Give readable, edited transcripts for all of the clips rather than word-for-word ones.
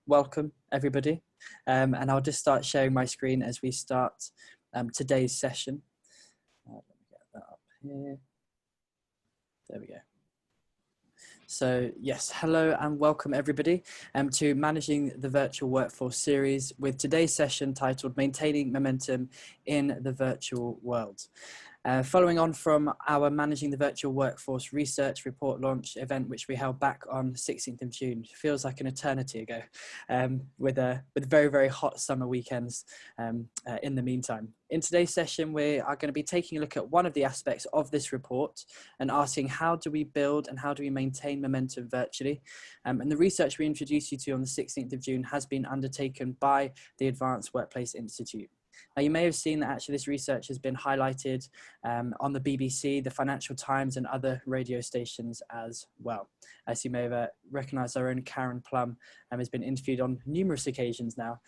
Welcome everybody, and I'll just start sharing my screen as we start today's session. Let me get that up here. There we go. So yes, hello and welcome everybody to Managing the Virtual Workforce series with today's session titled Maintaining Momentum in the Virtual World. Following on from our Managing the Virtual Workforce research report launch event, which we held back on 16th of June, feels like an eternity ago, with very, very hot summer weekends in the meantime. In today's session, we are going to be taking a look at one of the aspects of this report and asking how do we build and how do we maintain momentum virtually. And the research we introduced you to on the 16th of June has been undertaken by the Advanced Workplace Institute. Now, you may have seen that actually this research has been highlighted on the BBC, the Financial Times and other radio stations as well. As you may have recognised, our own Karen Plum has been interviewed on numerous occasions now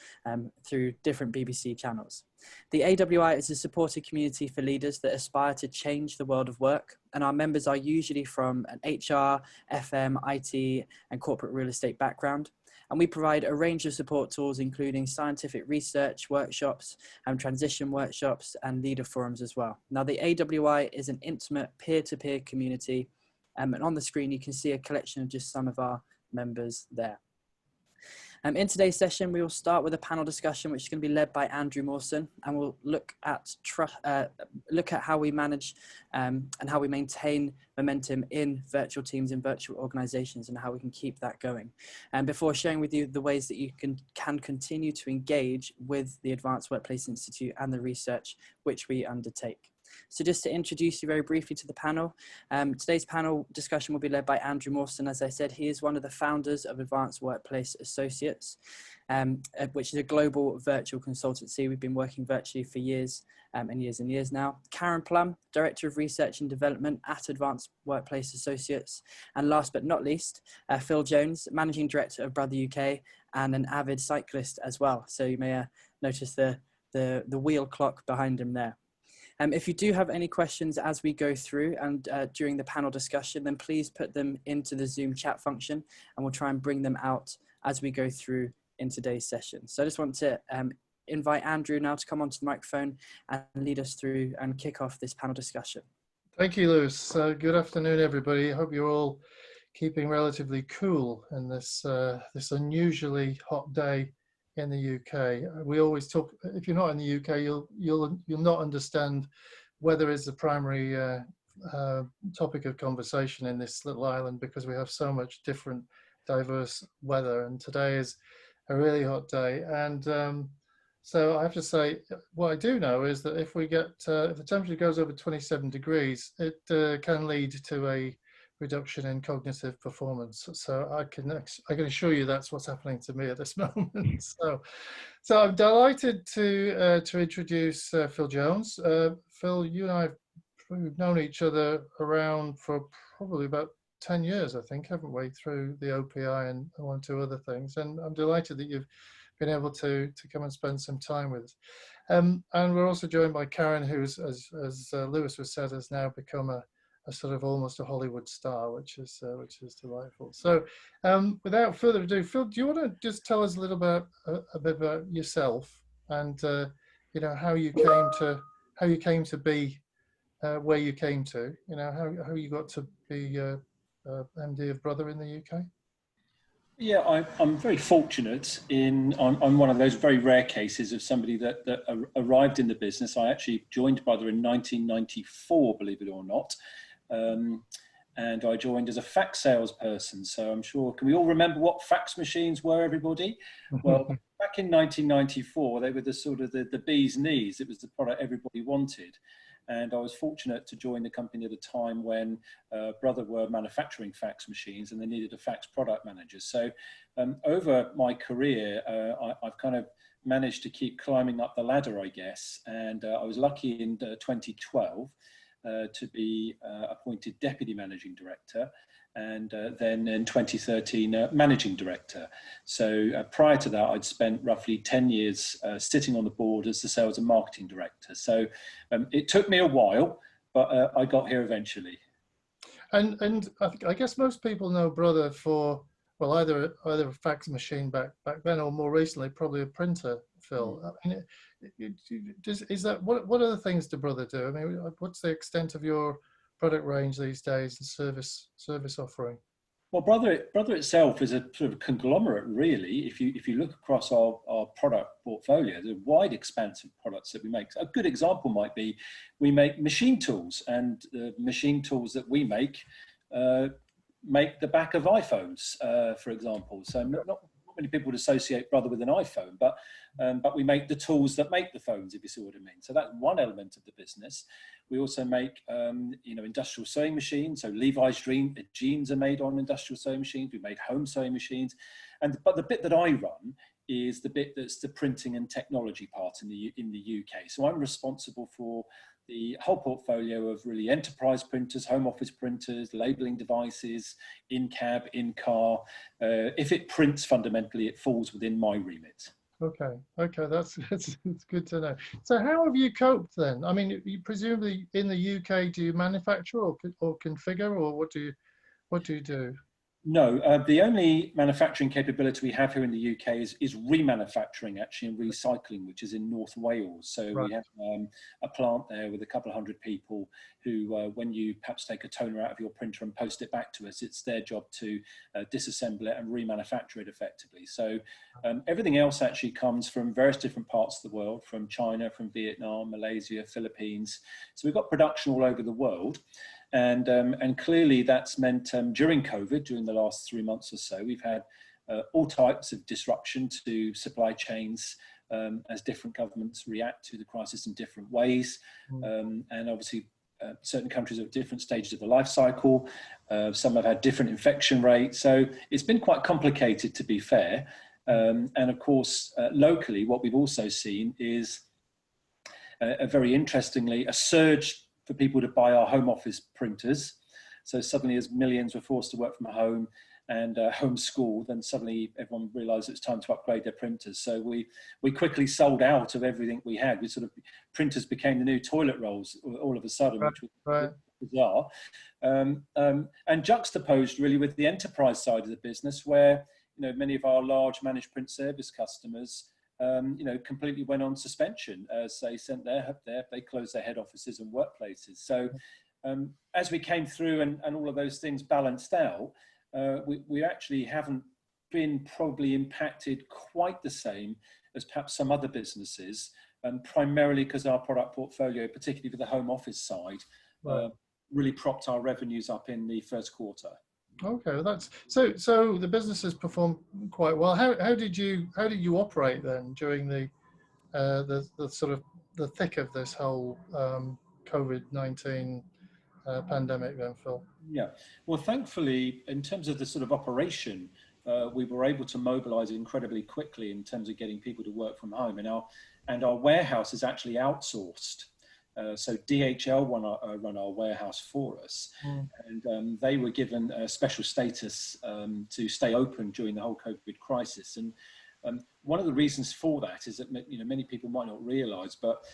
through different BBC channels. The AWI is a supported community for leaders that aspire to change the world of work, and our members are usually from an HR, FM, IT and corporate real estate background. And we provide a range of support tools, including scientific research workshops, transition workshops, and leader forums as well. Now, the AWI is an intimate peer-to-peer community, and on the screen you can see a collection of just some of our members there. In today's session, we will start with a panel discussion, which is going to be led by Andrew Mawson, and we'll look at how we manage and how we maintain momentum in virtual teams, in virtual organizations, and how we can keep that going. And before sharing with you the ways that you can continue to engage with the Advanced Workplace Institute and the research which we undertake. So just to introduce you very briefly to the panel, today's panel discussion will be led by Andrew Mawson. As I said, he is one of the founders of Advanced Workplace Associates, which is a global virtual consultancy. We've been working virtually for years and years and years now. Karen Plum, Director of Research and Development at Advanced Workplace Associates. And last but not least, Phil Jones, Managing Director of Brother UK and an avid cyclist as well. So you may notice the wheel clock behind him there. If you do have any questions as we go through and during the panel discussion, then please put them into the Zoom chat function and we'll try and bring them out as we go through in today's session. So I just want to invite Andrew now to come onto the microphone and lead us through and kick off this panel discussion. Thank you, Lewis. Good afternoon, everybody. I hope you're all keeping relatively cool in this, this unusually hot day in the UK. We always talk, if you're not in the UK, you'll not understand weather is the primary topic of conversation in this little island because we have so much different diverse weather, and today is a really hot day. And so I have to say, what I do know is that if we get if the temperature goes over 27 degrees, it can lead to a reduction in cognitive performance. So I can assure you that's what's happening to me at this moment. So I'm delighted to introduce Phil Jones. Phil, you and we've known each other around for probably about 10 years, I think, haven't we, through the OPI and one or two other things. And I'm delighted that you've been able to come and spend some time with us. And we're also joined by Karen, who's, as Lewis was said, has now become a sort of almost a Hollywood star, which is delightful. So without further ado, Phil, do you want to just tell us a little bit about yourself and you know, how you came to be where you came to, you know, how you got to be MD of Brother in the UK? Yeah, I'm very fortunate I'm one of those very rare cases of somebody that arrived in the business. I actually joined Brother in 1994, believe it or not. And I joined as a fax salesperson. So I'm sure, can we all remember what fax machines were, everybody? Well, back in 1994, they were the sort of the bee's knees. It was the product everybody wanted. And I was fortunate to join the company at a time when Brother were manufacturing fax machines and they needed a fax product manager. So over my career, I've kind of managed to keep climbing up the ladder, I guess. And I was lucky in 2012 to be appointed Deputy Managing Director, and then in 2013 Managing Director. So prior to that, I'd spent roughly 10 years sitting on the board as the Sales and Marketing Director. So it took me a while, but I got here eventually. And I guess most people know Brother for, well, either a fax machine back then, or more recently probably a printer, Phil. I mean, is that what other things do Brother do? I mean, what's the extent of your product range these days and service offering? Well, Brother itself is a sort of conglomerate, really. If you look across our product portfolio, there's a wide expanse of products that we make. A good example might be we make machine tools, and the machine tools that we make the back of iPhones, for example. So not many people would associate Brother with an iPhone, but we make the tools that make the phones, if you see what I mean. So that's one element of the business. We also make, industrial sewing machines. So Levi's jeans are made on industrial sewing machines. We made home sewing machines, but the bit that I run is the bit that's the printing and technology part in the UK. So I'm responsible for the whole portfolio of really enterprise printers, home office printers, labeling devices, in-cab, in-car. If it prints, fundamentally, it falls within my remit. Okay, that's good to know. So how have you coped then? I mean, you presumably in the UK, do you manufacture or configure, or what do you do? No, the only manufacturing capability we have here in the UK is remanufacturing, actually, and recycling, which is in North Wales. So we have a plant there with a couple of hundred people who, when you perhaps take a toner out of your printer and post it back to us, it's their job to disassemble it and remanufacture it effectively. So everything else actually comes from various different parts of the world, from China, from Vietnam, Malaysia, Philippines. So we've got production all over the world. And clearly that's meant during COVID, during the last 3 months or so, we've had all types of disruption to supply chains as different governments react to the crisis in different ways. And obviously certain countries are at different stages of the life cycle. Some have had different infection rates. So it's been quite complicated, to be fair. And of course, locally, what we've also seen is very interestingly, a surge for people to buy our home office printers. So suddenly, as millions were forced to work from home and homeschool, then suddenly everyone realised it's time to upgrade their printers. So we quickly sold out of everything we had. Printers became the new toilet rolls all of a sudden, which was bizarre. And juxtaposed really with the enterprise side of the business, where many of our large managed print service customers completely went on suspension as they they closed their head offices and workplaces. So as we came through and all of those things balanced out, we actually haven't been probably impacted quite the same as perhaps some other businesses, primarily because our product portfolio, particularly for the home office side, really propped our revenues up in the first quarter. Okay, that's so the business has performed quite well. How did you operate then during the sort of the thick of this whole COVID-19 pandemic then, Phil? Yeah, well, thankfully, in terms of the sort of operation, we were able to mobilize incredibly quickly in terms of getting people to work from home, and our warehouse is actually outsourced. So DHL run our warehouse for us, and they were given a special status to stay open during the whole COVID crisis. And one of the reasons for that is that many people might not realise, but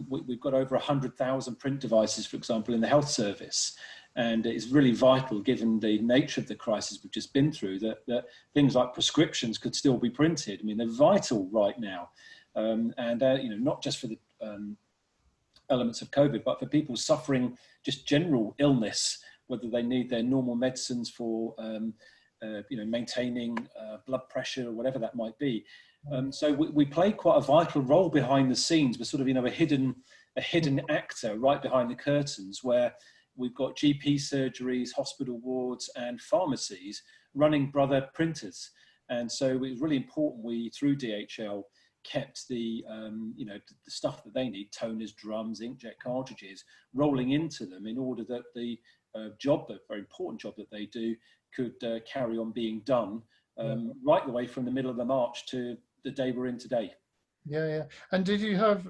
we've got over 100,000 print devices, for example, in the health service, and it's really vital, given the nature of the crisis we've just been through, that things like prescriptions could still be printed. I mean, they're vital right now, and not just for the elements of COVID, but for people suffering just general illness, whether they need their normal medicines for maintaining blood pressure or whatever that might be. So we play quite a vital role behind the scenes. We're sort of a hidden actor right behind the curtains, where we've got GP surgeries, hospital wards, and pharmacies running Brother printers. And so it was really important we, through DHL, kept the stuff that they need, toners, drums, inkjet cartridges, rolling into them in order that the very important job that they do could carry on being done right the way from the middle of the March to the day we're in today. Yeah. And did you have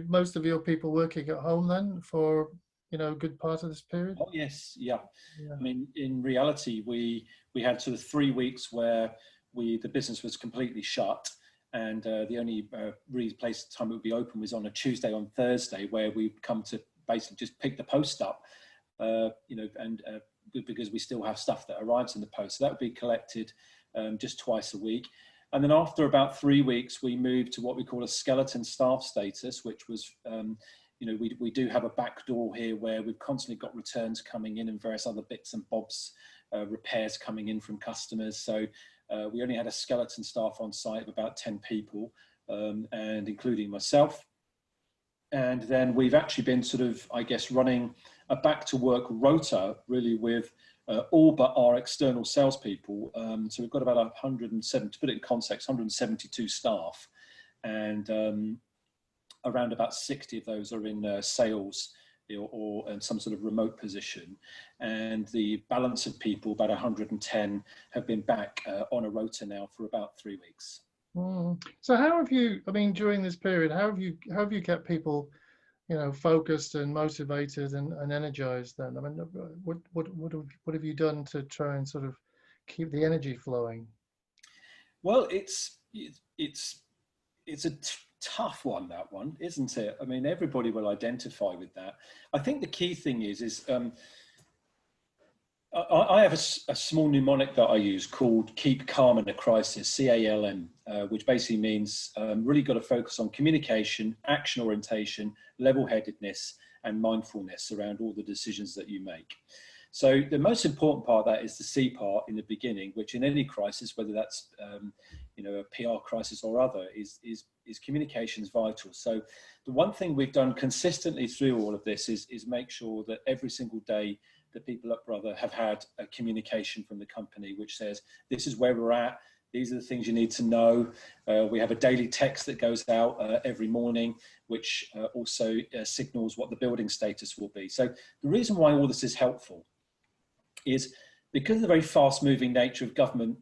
most of your people working at home then for a good part of this period? Oh yes, yeah. Yeah. I mean, in reality, we had sort of 3 weeks where the business was completely shut, and the only really place time it would be open was on a Tuesday on Thursday, where we'd come to basically just pick the post up, and because we still have stuff that arrives in the post, so that would be collected just twice a week. And then after about 3 weeks, we moved to what we call a skeleton staff status, which was we do have a back door here where we've constantly got returns coming in and various other bits and bobs, repairs coming in from customers. So we only had a skeleton staff on site of about 10 people, and including myself. And then we've actually been sort of, I guess, running a back to work rota really with all but our external salespeople. So we've got about 170, to put it in context, 172 staff, and around about 60 of those are in sales or in some sort of remote position. And the balance of people, about 110, have been back on a rota now for about 3 weeks. So how have you, I mean, during this period, how have you kept people, focused and motivated and energized then? I mean, what have you done to try and sort of keep the energy flowing? Well, it's a tough one, that one, isn't it? I mean, everybody will identify with that. I think the key thing is I have a small mnemonic that I use called keep calm in a crisis, CALM, which basically means really got to focus on communication, action orientation, level-headedness, and mindfulness around all the decisions that you make. So the most important part of that is the C part in the beginning, which in any crisis, whether that's a PR crisis or other, is communication is vital. So the one thing we've done consistently through all of this is make sure that every single day the people at Brother have had a communication from the company which says, this is where we're at, these are the things you need to know. We have a daily text that goes out every morning, which also signals what the building status will be. So the reason why all this is helpful is because of the very fast moving nature of government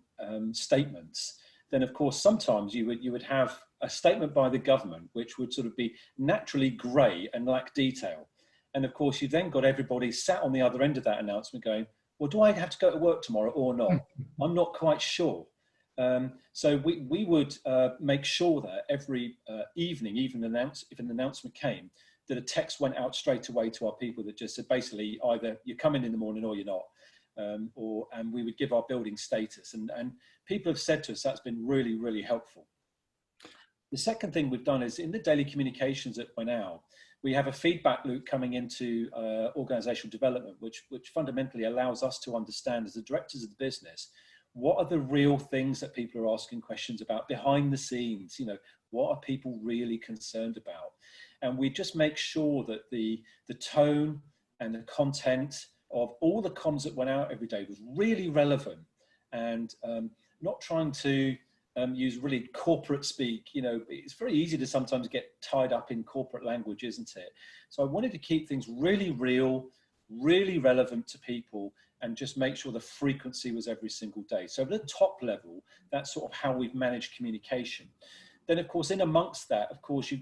statements, then of course sometimes you would have a statement by the government which would sort of be naturally grey and lack detail. And of course, you then got everybody sat on the other end of that announcement going, well, do I have to go to work tomorrow or not? I'm not quite sure. So we would make sure that every evening, even if an announcement came, that a text went out straight away to our people that just said, basically, either you're coming in the morning or you're not. And we would give our building status. And people have said to us, that's been really, really helpful. The second thing we've done is in the daily communications that went out, we have a feedback loop coming into organizational development, which fundamentally allows us to understand as the directors of the business, what are the real things that people are asking questions about behind the scenes? What are people really concerned about? And we just make sure that the tone and the content of all the comms that went out every day was really relevant and not trying to use really corporate speak. It's very easy to sometimes get tied up in corporate language, isn't it? So I wanted to keep things really real, really relevant to people, and just make sure the frequency was every single day. So at the top level, that's sort of how we've managed communication. Then of course, in amongst that, of course,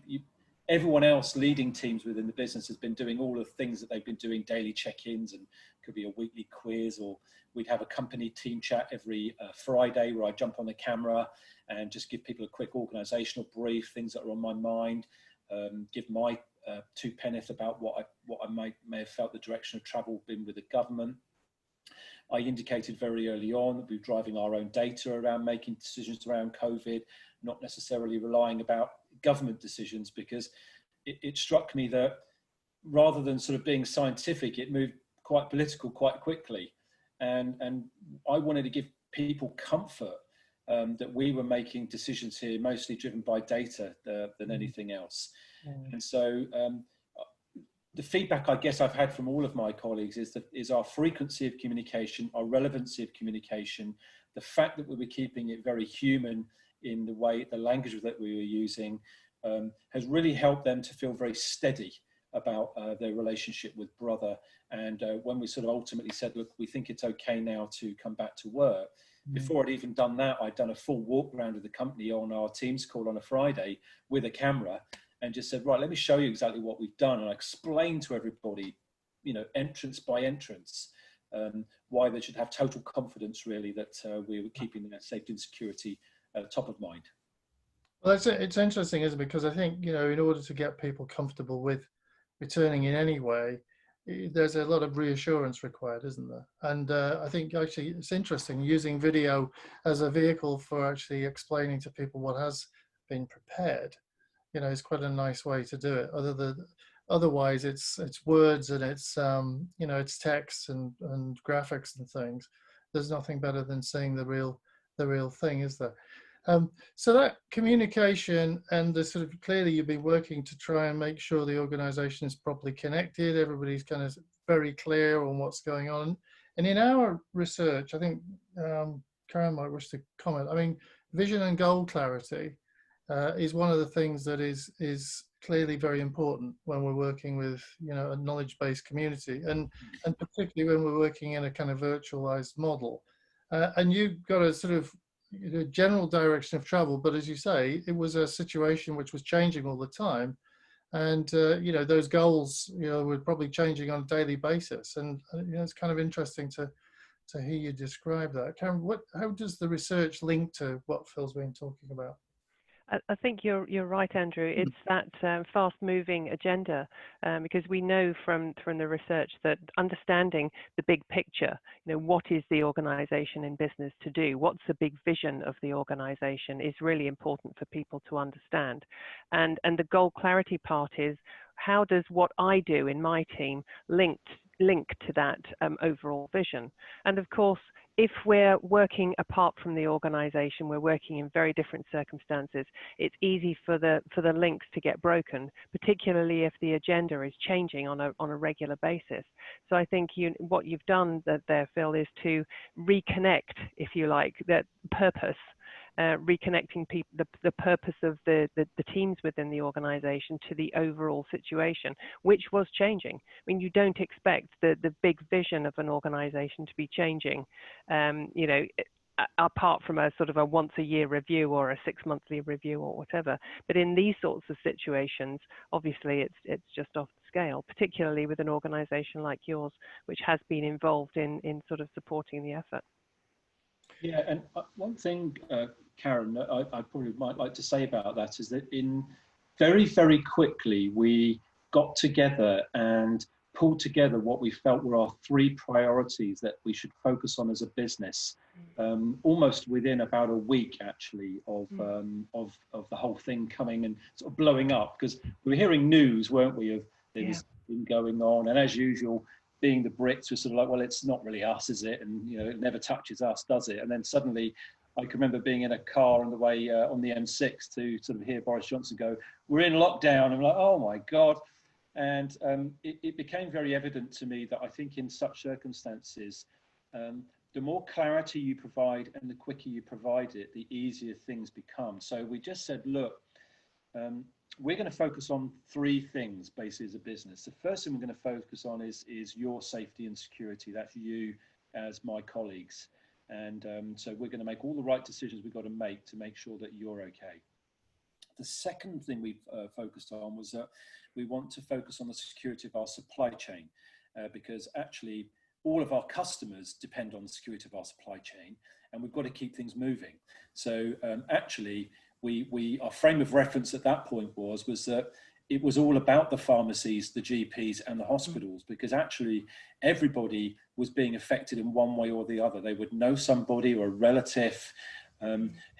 everyone else leading teams within the business has been doing all the things that they've been doing, daily check-ins, and could be a weekly quiz, or we'd have a company team chat every Friday where I jump on the camera and just give people a quick organizational brief, things that are on my mind, give my 2 penneth about what I may have felt the direction of travel been with the government. I indicated very early on that we're driving our own data around making decisions around COVID, not necessarily relying about government decisions, because it struck me that rather than sort of being scientific, it moved quite political quite quickly. And I wanted to give people comfort that we were making decisions here mostly driven by data than anything else. And so the feedback I guess I've had from all of my colleagues is our frequency of communication, our relevancy of communication, the fact that we were keeping it very human in the language that we were using, has really helped them to feel very steady about their relationship with Brother. And when we sort of ultimately said, look, we think it's okay now to come back to work, before I'd even done that, I'd done a full walk around of the company on our Teams call on a Friday with a camera, and just said, right, let me show you exactly what we've done. And I explained to everybody entrance by entrance, why they should have total confidence really that we were keeping their safety and security top of mind. Well, it's interesting, isn't it? Because I think, in order to get people comfortable with returning in any way, there's a lot of reassurance required, isn't there? And I think actually it's interesting using video as a vehicle for actually explaining to people what has been prepared. Is quite a nice way to do it. Otherwise, it's words and it's text and graphics and things. There's nothing better than seeing the real thing, is there? So that communication and the sort of clearly you've been working to try and make sure the organisation is properly connected. Everybody's kind of very clear on what's going on. And in our research, I think Karen might wish to comment. I mean, vision and goal clarity is one of the things that is clearly very important when we're working with a knowledge-based community, and particularly when we're working in a kind of virtualized model. And you've got a sort of general direction of travel, but as you say, it was a situation which was changing all the time, and those goals were probably changing on a daily basis, and it's kind of interesting to hear you describe that. Karen, how does the research link to what Phil's been talking about? I think you're right, Andrew. It's that fast-moving agenda, because we know from the research that understanding the big picture, what is the organisation in business to do, what's the big vision of the organisation, is really important for people to understand. And the goal clarity part is, how does what I do in my team link to that overall vision? And of course, if we're working apart from the organisation, we're working in very different circumstances, it's easy for the links to get broken, particularly if the agenda is changing on a regular basis. So I think what you've done there, Phil, is to reconnect, if you like, that purpose. Reconnecting people, the purpose of the teams within the organization to the overall situation, which was changing. I mean, you don't expect the big vision of an organization to be changing, apart from a sort of a once a year review or a 6 monthly review or whatever. But in these sorts of situations, obviously it's just off the scale, particularly with an organization like yours, which has been involved in sort of supporting the effort. Yeah, and one thing, Karen, I probably might like to say about that is that very, very quickly we got together and pulled together what we felt were our 3 priorities that we should focus on as a business, almost within about a week actually of the whole thing coming and sort of blowing up, because we were hearing news, weren't we, of this thing going on, and as usual, being the Brits, were sort of like, well, it's not really us, is it? And it never touches us, does it? And then suddenly, I can remember being in a car on the way on the M6 to sort of hear Boris Johnson go, "We're in lockdown." I'm like, oh my God. And it became very evident to me that I think in such circumstances, the more clarity you provide and the quicker you provide it, the easier things become. So we just said, look, we're going to focus on 3 things basically as a business. The first thing we're going to focus on is your safety and security. That's you as my colleagues. And so we're going to make all the right decisions we've got to make sure that you're okay. The second thing we've focused on was that we want to focus on the security of our supply chain, because actually all of our customers depend on the security of our supply chain, and we've got to keep things moving. So actually, our frame of reference at that point was that it was all about the pharmacies, the GPs and the hospitals, because actually everybody was being affected in one way or the other. They would know somebody or a relative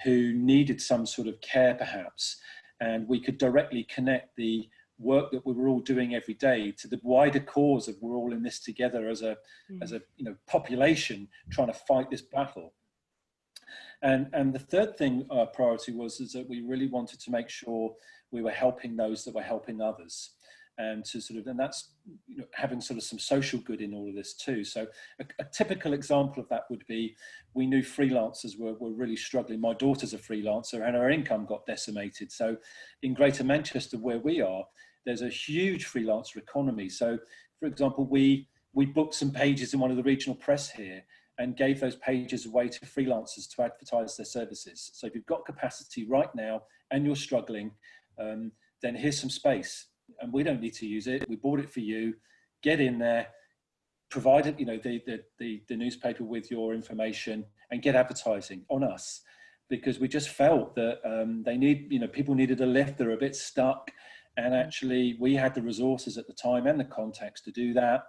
who needed some sort of care perhaps, and we could directly connect the work that we were all doing every day to the wider cause of we're all in this together as a population trying to fight this battle. And the third thing priority is that we really wanted to make sure we were helping those that were helping others, and that's having sort of some social good in all of this too. So a typical example of that would be, we knew freelancers were really struggling. My daughter's a freelancer and her income got decimated. So in Greater Manchester, where we are, there's a huge freelancer economy. So for example, we booked some pages in one of the regional press here and gave those pages away to freelancers to advertise their services. So if you've got capacity right now and you're struggling, then here's some space, and we don't need to use it. We bought it for you. get in there, provide it, the newspaper with your information, and get advertising on us, because we just felt that people needed a lift. They're a bit stuck, and actually we had the resources at the time and the contacts to do that.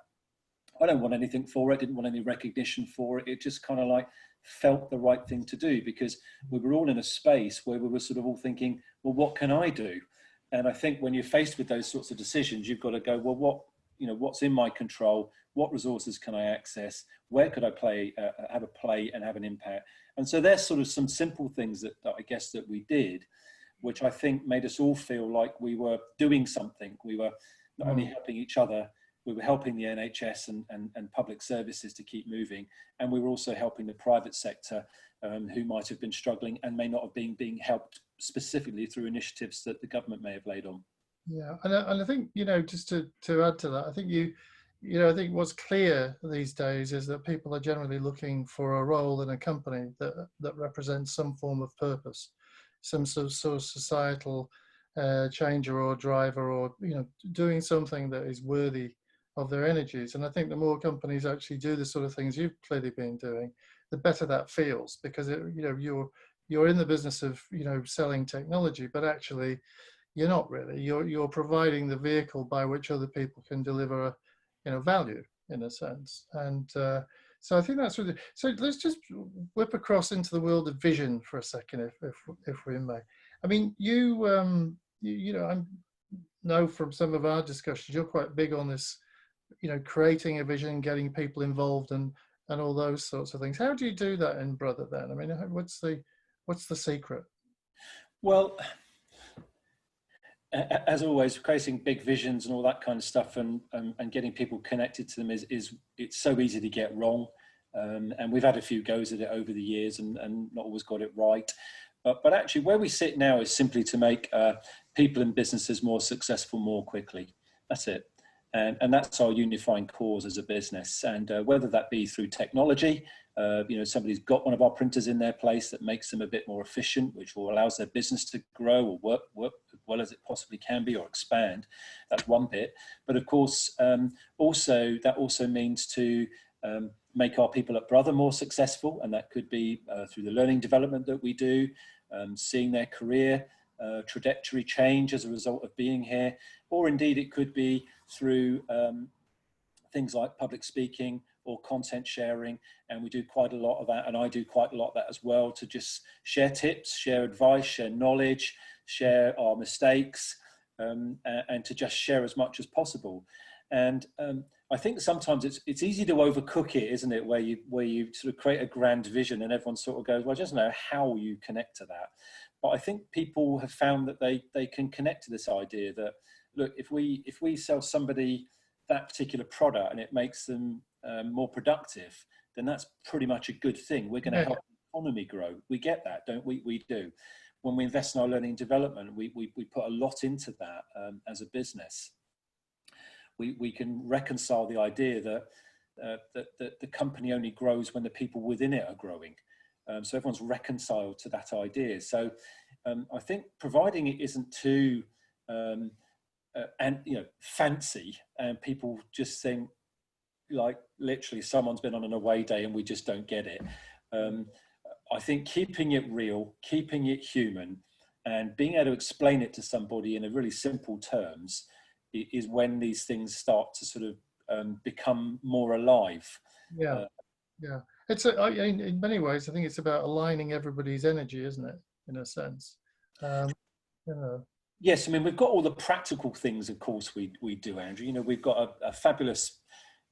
I don't want anything for it, didn't want any recognition for it. It just kind of like felt the right thing to do, because we were all in a space where we were sort of all thinking, well, what can I do? And I think when you're faced with those sorts of decisions, you've got to go, well, what's in my control? What resources can I access? Where could I have a play and have an impact? And so there's sort of some simple things that I guess that we did, which I think made us all feel like we were doing something. We were not only helping each other, we were helping the NHS and public services to keep moving. And we were also helping the private sector who might have been struggling and may not have been being helped specifically through initiatives that the government may have laid on. Yeah, and I think, just to add to that, I think I think what's clear these days is that people are generally looking for a role in a company that represents some form of purpose, some sort of societal changer or driver, or doing something that is worthy of their energies. And I think the more companies actually do the sort of things you've clearly been doing, the better that feels, because you're in the business of selling technology, but actually you're not really. You're providing the vehicle by which other people can deliver value, in a sense. And so I think that's really. So let's just whip across into the world of vision for a second, if we may. I mean, I know from some of our discussions, you're quite big on this, creating a vision, getting people involved, and all those sorts of things. How do you do that in Brother then? I mean, what's the secret? Well, as always, creating big visions and all that kind of stuff, and getting people connected to them is it's so easy to get wrong. And we've had a few goes at it over the years and not always got it right. But actually where we sit now is simply to make people and businesses more successful more quickly. That's it. And that's our unifying cause as a business. And whether that be through technology, somebody's got one of our printers in their place that makes them a bit more efficient, which will allows their business to grow or work as well as it possibly can be, or expand. That's one bit. But of course, that also means to make our people at Brother more successful. And that could be through the learning development that we do, seeing their career trajectory change as a result of being here, or indeed it could be through things like public speaking or content sharing. And we do quite a lot of that, and I do quite a lot of that as well, to just share tips, share advice, share knowledge, share our mistakes, and to just share as much as possible. And I think sometimes it's easy to overcook it, isn't it? Where you sort of create a grand vision and everyone sort of goes, well, I just know how you connect to that. But I think people have found that they can connect to this idea that, look, if we sell somebody that particular product and it makes them more productive, then that's pretty much a good thing. We're going to help the economy grow. We get that, don't we? We do. When we invest in our learning and development, we put a lot into that as a business. We can reconcile the idea that the company only grows when the people within it are growing. So everyone's reconciled to that idea. So I think providing it isn't too fancy, and people just think like literally someone's been on an away day and we just don't get it. I think keeping it real, keeping it human, and being able to explain it to somebody in a really simple terms is when these things start to sort of become more alive. Yeah. It's in many ways, I think it's about aligning everybody's energy, isn't it? In a sense. Yes, I mean, we've got all the practical things, of course, we do, Andrew. We've got a fabulous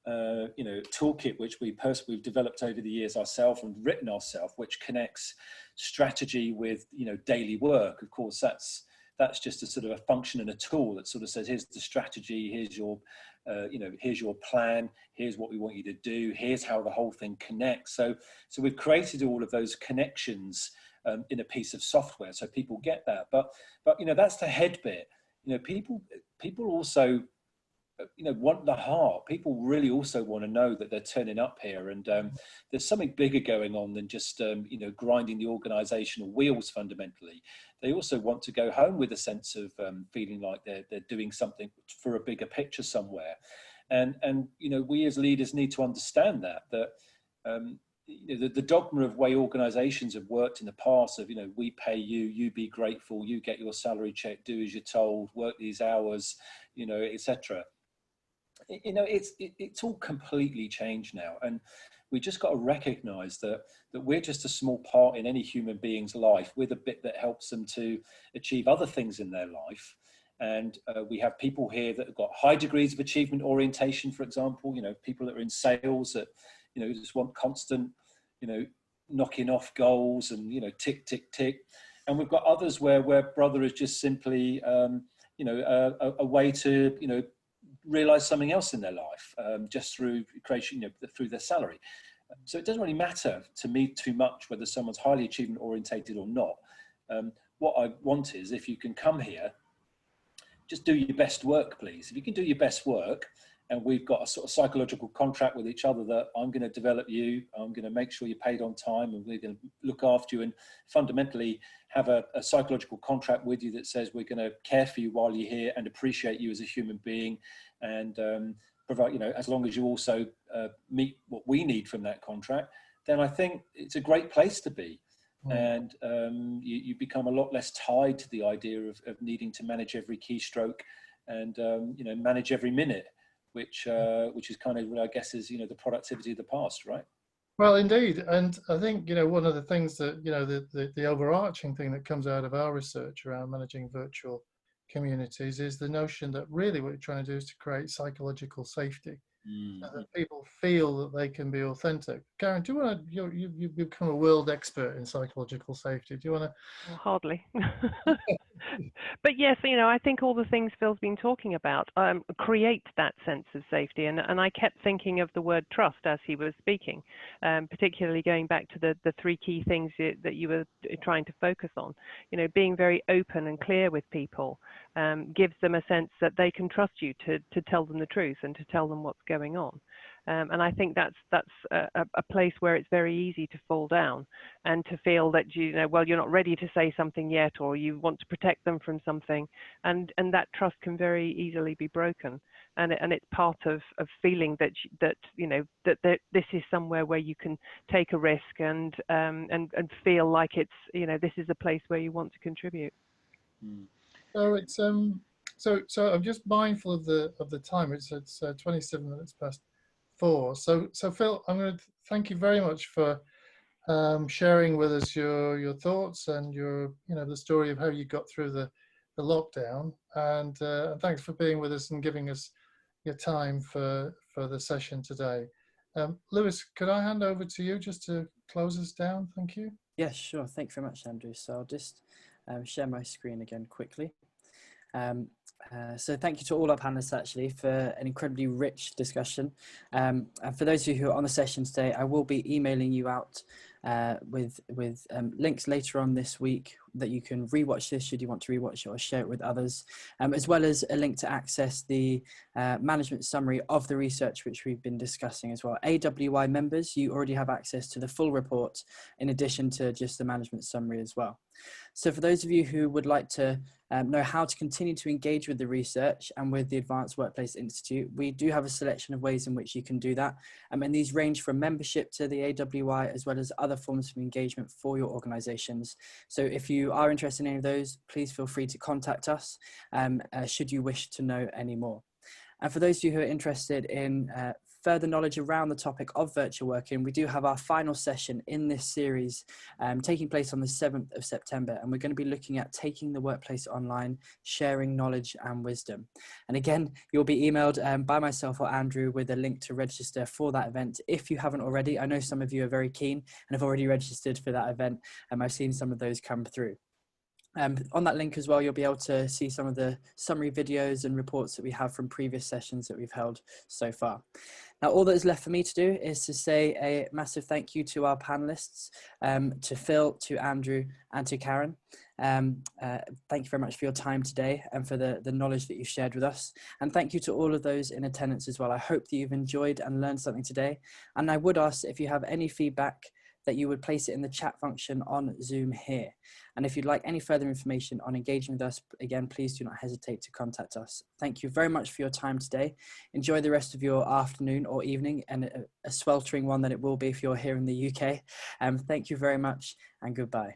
toolkit which we've developed over the years ourselves and written ourselves, which connects strategy with daily work. Of course, that's just a sort of a function and a tool that sort of says, here's the strategy, here's your plan, here's what we want you to do, here's how the whole thing connects. So we've created all of those connections in a piece of software, so people get that. But that's the head bit. People also want the heart. People really also want to know that they're turning up here, and there's something bigger going on than just grinding the organizational wheels. Fundamentally, they also want to go home with a sense of feeling like they're doing something for a bigger picture somewhere. And you know, we as leaders need to understand that you know, the dogma of way organizations have worked in the past of, you know, we pay you, you be grateful, you get your salary check, do as you're told, work these hours, you know, etc. You know, it's all completely changed now, and we just got to recognize that we're just a small part in any human being's life. We're the bit that helps them to achieve other things in their life. And we have people here that have got high degrees of achievement orientation, for example, you know, people that are in sales that, you know, just want constant, you know, knocking off goals and, you know, tick, tick, tick. And we've got others where brother is just simply, you know, a way to, you know, realize something else in their life, just through creation, you know, through their salary. So it doesn't really matter to me too much whether someone's highly achievement orientated or not. What I want is, if you can come here, just do your best work, please. If you can do your best work, and we've got a sort of psychological contract with each other that I'm going to develop you, I'm going to make sure you're paid on time, and we're going to look after you and fundamentally have a psychological contract with you that says we're going to care for you while you're here and appreciate you as a human being, and provide, you know, as long as you also meet what we need from that contract, then I think it's a great place to be. And you become a lot less tied to the idea of needing to manage every keystroke and you know, manage every minute, which is kind of, I guess, is, you know, the productivity of the past, right? Well, indeed. And I think, you know, one of the things that, you know, the overarching thing that comes out of our research around managing virtual communities is the notion that really what you're trying to do is to create psychological safety. So that people feel that they can be authentic. Karen, do you want to, you've become a world expert in psychological safety. Do you want to? Well, hardly. But yes, you know, I think all the things Phil's been talking about create that sense of safety. And I kept thinking of the word trust as he was speaking, particularly going back to the three key things that you were trying to focus on. You know, being very open and clear with people gives them a sense that they can trust you to tell them the truth and to tell them what's going on. And I think that's a place where it's very easy to fall down and to feel that, you know, well, you're not ready to say something yet, or you want to protect them from something, and that trust can very easily be broken. And it's part of feeling that you know that this is somewhere where you can take a risk and feel like it's, you know, this is a place where you want to contribute. So it's so I'm just mindful of the time. It's 27 minutes past 4. So Phil, I'm going to thank you very much for sharing with us your thoughts and your, you know, the story of how you got through the lockdown, and thanks for being with us and giving us your time for the session today. Lewis, could I hand over to you just to close us down? Thank you. Yes, sure. Thank you very much, Andrew. So I'll just share my screen again quickly. So thank you to all our panelists actually for an incredibly rich discussion. And for those of you who are on the session today, I will be emailing you out with links later on this week that you can rewatch this should you want to rewatch it or share it with others, as well as a link to access the management summary of the research which we've been discussing as well. AWI members, you already have access to the full report in addition to just the management summary as well. So for those of you who would like to know how to continue to engage with the research and with the Advanced Workplace Institute, we do have a selection of ways in which you can do that. And these range from membership to the AWI, as well as other forms of engagement for your organizations. So if you are interested in any of those, please feel free to contact us should you wish to know any more. And for those of you who are interested in further knowledge around the topic of virtual working, we do have our final session in this series taking place on the 7th of September. And we're going to be looking at taking the workplace online, sharing knowledge and wisdom. And again, you'll be emailed by myself or Andrew with a link to register for that event if you haven't already. I know some of you are very keen and have already registered for that event, and I've seen some of those come through. On that link as well, you'll be able to see some of the summary videos and reports that we have from previous sessions that we've held so far. Now, all that is left for me to do is to say a massive thank you to our panelists, to Phil, to Andrew, and to Karen. Thank you very much for your time today and for the knowledge that you've shared with us. And thank you to all of those in attendance as well. I hope that you've enjoyed and learned something today. And I would ask if you have any feedback that you would place it in the chat function on Zoom here. And if you'd like any further information on engaging with us, again, please do not hesitate to contact us. Thank you very much for your time today. Enjoy the rest of your afternoon or evening, and a sweltering one that it will be if you're here in the UK. Thank you very much, and goodbye.